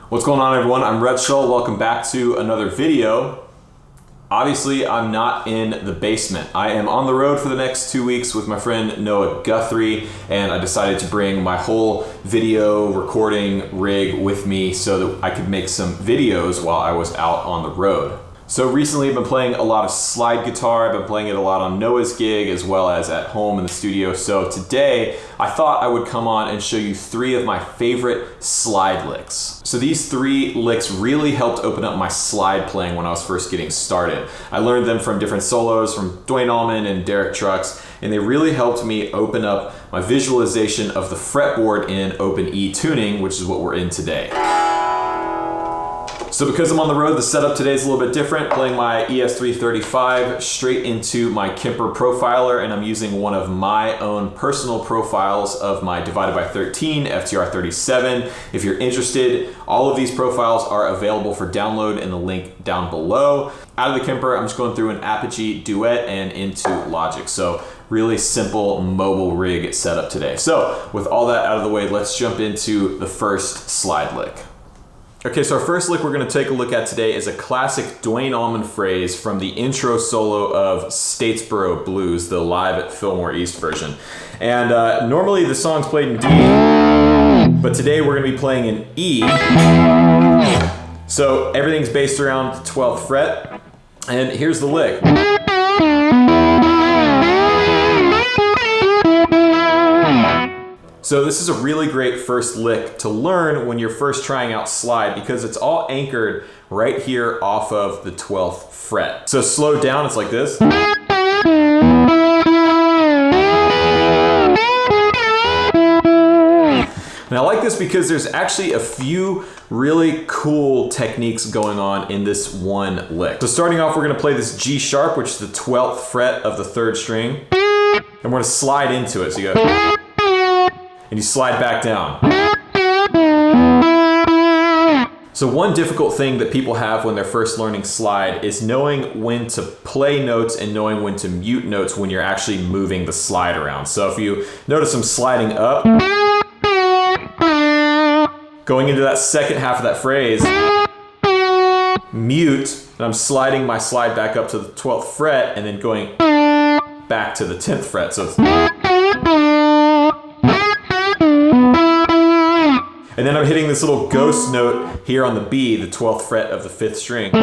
What's going on, everyone? I'm Rhett Shull. Welcome back to another video. Obviously, I'm not in the basement. I am on the road for the next 2 weeks with my friend Noah Guthrie, and I decided to bring my whole video recording rig with me so that I could make some videos while I was out on the road. So recently I've been playing a lot of slide guitar. I've been playing it a lot on Noah's gig as well as at home in the studio. So today I thought I would come on and show you 3 of my favorite slide licks. So these 3 licks really helped open up my slide playing when I was first getting started. I learned them from different solos from Dwayne Allman and Derek Trucks, and they really helped me open up my visualization of the fretboard in open E tuning, which is what we're in today. So because I'm on the road, the setup today is a little bit different. Playing my ES335 straight into my Kemper Profiler, and I'm using one of my own personal profiles of my Divided by 13 FTR37. If you're interested, all of these profiles are available for download in the link down below. Out of the Kemper, I'm just going through an Apogee Duet and into Logic. So really simple mobile rig setup today. So with all that out of the way, let's jump into the first slide lick. Okay, so our first lick we're going to take a look at today is a classic Dwayne Allman phrase from the intro solo of Statesboro Blues, the live at Fillmore East version. And normally the song's played in D, but today we're going to be playing in E. So everything's based around the 12th fret, and here's the lick. So this is a really great first lick to learn when you're first trying out slide, because it's all anchored right here off of the 12th fret. So slow down, it's like this. And I like this because there's actually a few really cool techniques going on in this one lick. So starting off, we're gonna play this G sharp, which is the 12th fret of the 3rd string. And we're gonna slide into it, so you go, and you slide back down. So one difficult thing that people have when they're first learning slide is knowing when to play notes and knowing when to mute notes when you're actually moving the slide around. So if you notice I'm sliding up, going into that second half of that phrase, mute, and I'm sliding my slide back up to the 12th fret and then going back to the 10th fret. So it's, and then I'm hitting this little ghost note here on the B, the 12th fret of the 5th string.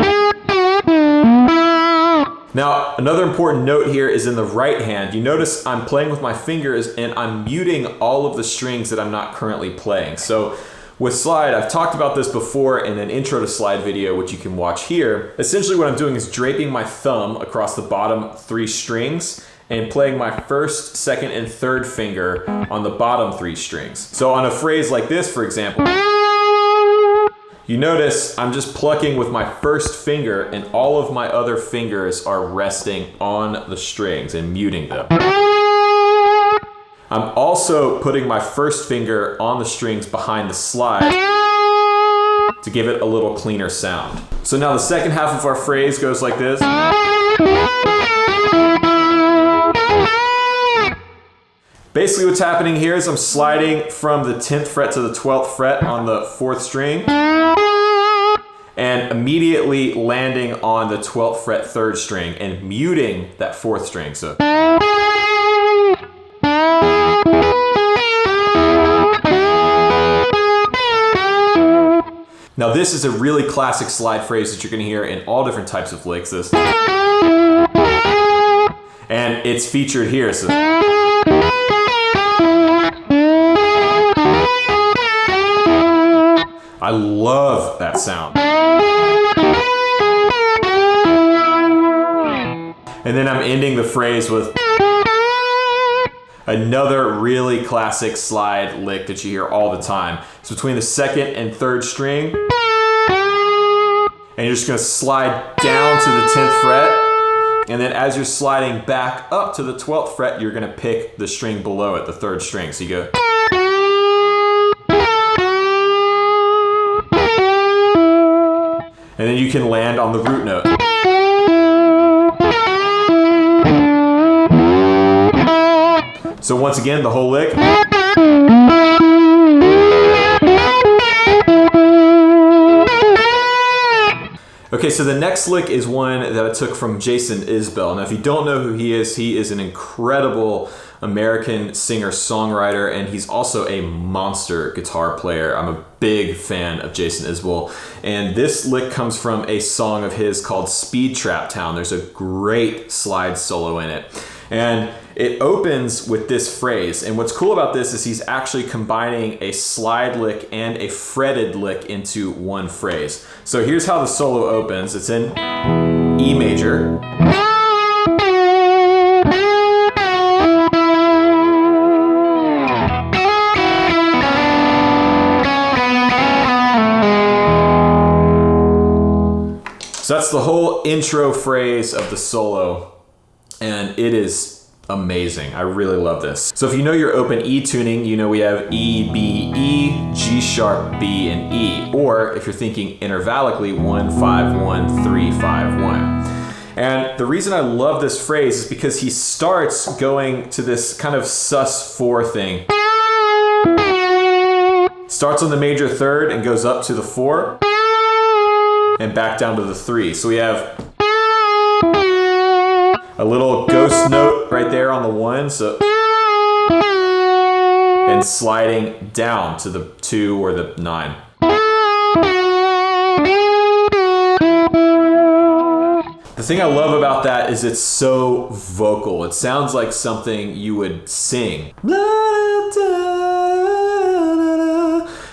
Now, another important note here is in the right hand. You notice I'm playing with my fingers and I'm muting all of the strings that I'm not currently playing. So with slide, I've talked about this before in an intro to slide video, which you can watch here. Essentially what I'm doing is draping my thumb across the bottom 3 strings and playing my 1st, 2nd, and 3rd finger on the bottom 3 strings. So on a phrase like this, for example, you notice I'm just plucking with my 1st finger and all of my other fingers are resting on the strings and muting them. I'm also putting my 1st finger on the strings behind the slide to give it a little cleaner sound. So now the second half of our phrase goes like this. Basically what's happening here is I'm sliding from the 10th fret to the 12th fret on the 4th string and immediately landing on the 12th fret 3rd string and muting that 4th string. So now this is a really classic slide phrase that you're going to hear in all different types of licks. This, and it's featured here. So I love that sound. And then I'm ending the phrase with another really classic slide lick that you hear all the time. It's between the 2nd and 3rd string. And you're just gonna slide down to the 10th fret. And then as you're sliding back up to the 12th fret, you're gonna pick the string below it, the 3rd string. So you go. And then you can land on the root note. So once again, the whole lick. Okay, so the next lick is one that I took from Jason Isbell. Now, if you don't know who he is an incredible American singer-songwriter, and he's also a monster guitar player. I'm a big fan of Jason Isbell, and this lick comes from a song of his called Speed Trap Town. There's a great slide solo in it, and it opens with this phrase. And what's cool about this is he's actually combining a slide lick and a fretted lick into one phrase. So here's how the solo opens. It's in E major. So that's the whole intro phrase of the solo, and it is amazing. I really love this. So if you know your open E tuning, you know we have E, B, E, G sharp, B, and E. Or if you're thinking intervallically, 1, 5, 1, 3, 5, 1. And the reason I love this phrase is because he starts going to this kind of sus4 thing. Starts on the major third and goes up to the 4. And back down to the 3. So we have a little ghost note right there on the 1, so and sliding down to the 2 or the 9. The thing I love about that is it's so vocal. It sounds like something you would sing.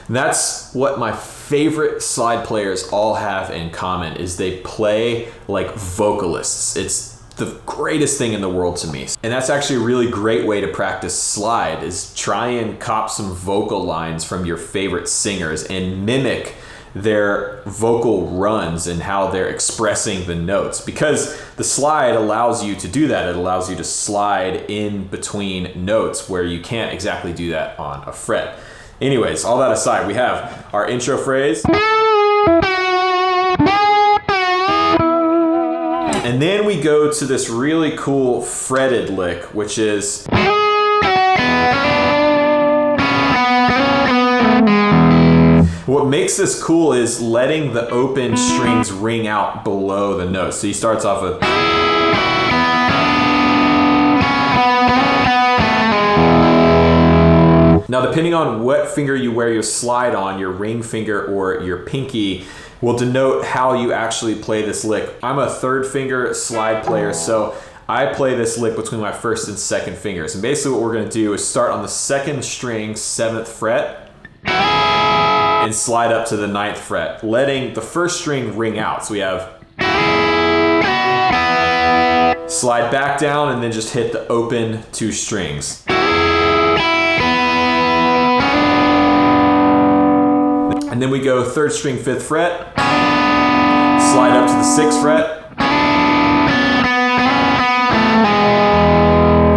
And that's what my favorite slide players all have in common, is they play like vocalists. It's the greatest thing in the world to me. And that's actually a really great way to practice slide, is try and cop some vocal lines from your favorite singers and mimic their vocal runs and how they're expressing the notes, because the slide allows you to do that. It allows you to slide in between notes where you can't exactly do that on a fret. Anyways, all that aside, we have our intro phrase. And then we go to this really cool fretted lick, which is what makes this cool is letting the open strings ring out below the notes. So he starts off with now, depending on what finger you wear your slide on, your ring finger or your pinky will denote how you actually play this lick. I'm a third finger slide player, so I play this lick between my first and second fingers. And basically what we're gonna do is start on the second string, 7th fret, and slide up to the 9th fret, letting the first string ring out. So we have slide back down and then just hit the open 2 strings. And then we go 3rd string, 5th fret, slide up to the 6th fret,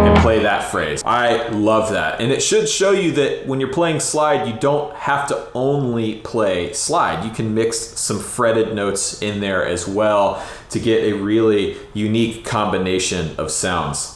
and play that phrase. I love that. And it should show you that when you're playing slide, you don't have to only play slide. You can mix some fretted notes in there as well to get a really unique combination of sounds.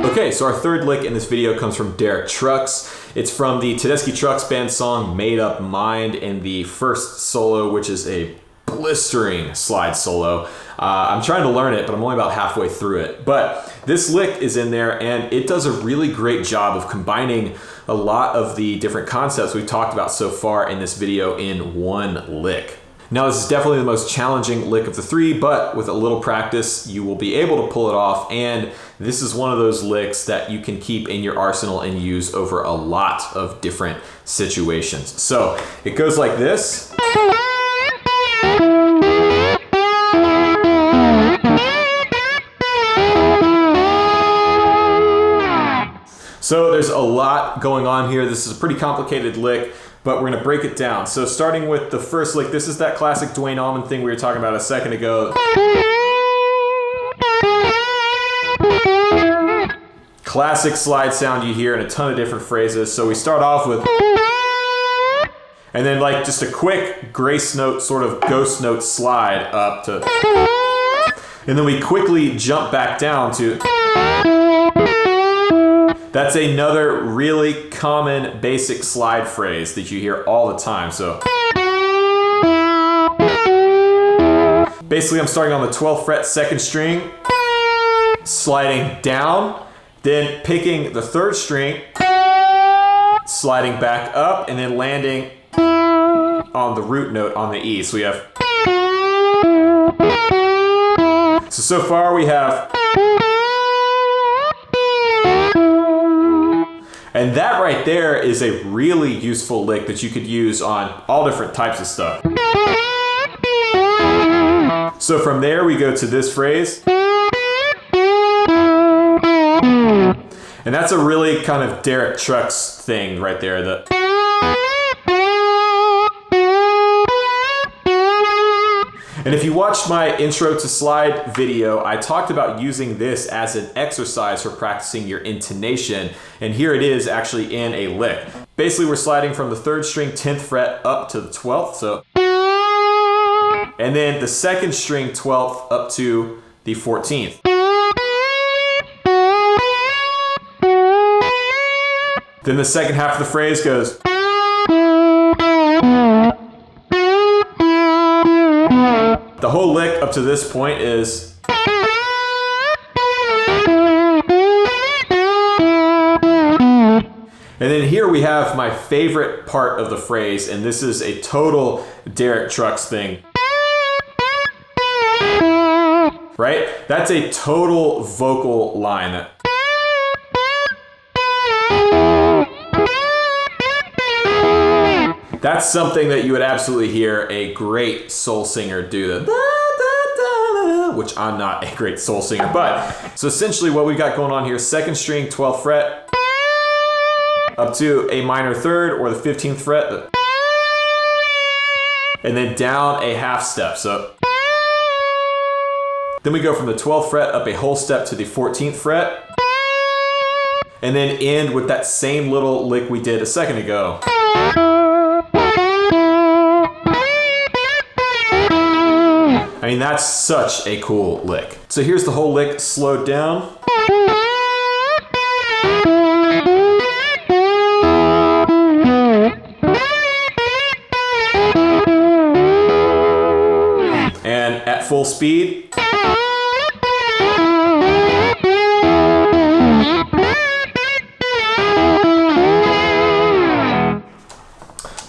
Okay, so our third lick in this video comes from Derek Trucks. It's from the Tedeschi Trucks Band song Made Up Mind in the first solo, which is a blistering slide solo. I'm trying to learn it, but I'm only about halfway through it. But this lick is in there, and it does a really great job of combining a lot of the different concepts we've talked about so far in this video in one lick. Now, this is definitely the most challenging lick of the 3, but with a little practice, you will be able to pull it off. And this is one of those licks that you can keep in your arsenal and use over a lot of different situations. So it goes like this. So there's a lot going on here. This is a pretty complicated lick, but we're gonna break it down. So starting with the first lick, this is that classic Duane Allman thing we were talking about a second ago. Classic slide sound you hear in a ton of different phrases. So we start off with, and then like just a quick grace note, sort of ghost note slide up to. And then we quickly jump back down to... That's another really common basic slide phrase that you hear all the time. So basically I'm starting on the 12th fret, 2nd string, sliding down, then picking the 3rd string, sliding back up, and then landing on the root note on the E. So we have... So far we have... And that right there is a really useful lick that you could use on all different types of stuff. So from there we go to this phrase. And that's a really kind of Derek Trucks thing right there. And if you watched my intro to slide video, I talked about using this as an exercise for practicing your intonation. And here it is actually in a lick. Basically, we're sliding from the 3rd string, 10th fret up to the 12th. So, and then the 2nd string, 12th up to the 14th. Then the second half of the phrase goes... The whole lick up to this point is... And then here we have my favorite part of the phrase, and this is a total Derek Trucks thing. Right? That's a total vocal line. That's something that you would absolutely hear a great soul singer do. Which I'm not a great soul singer, but so essentially what we've got going on here, 2nd string, 12th fret, up to a minor 3rd or the 15th fret, and then down a half step. So then we go from the 12th fret up a whole step to the 14th fret, and then end with that same little lick we did a second ago. I mean, that's such a cool lick. So here's the whole lick slowed down. And at full speed.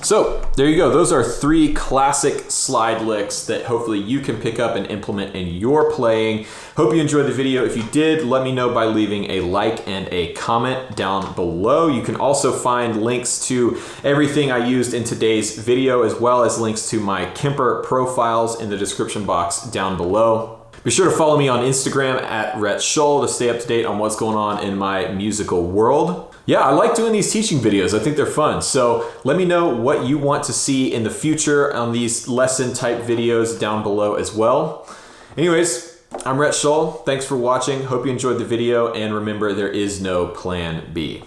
So there you go. Those are 3 classic slide licks that hopefully you can pick up and implement in your playing. Hope you enjoyed the video. If you did, let me know by leaving a like and a comment down below. You can also find links to everything I used in today's video, as well as links to my Kemper profiles in the description box down below. Be sure to follow me on Instagram at Rhett Shull to stay up to date on what's going on in my musical world. Yeah, I like doing these teaching videos. I think they're fun. So let me know what you want to see in the future on these lesson type videos down below as well. Anyways, I'm Rhett Shull. Thanks for watching. Hope you enjoyed the video, and remember, there is no plan B.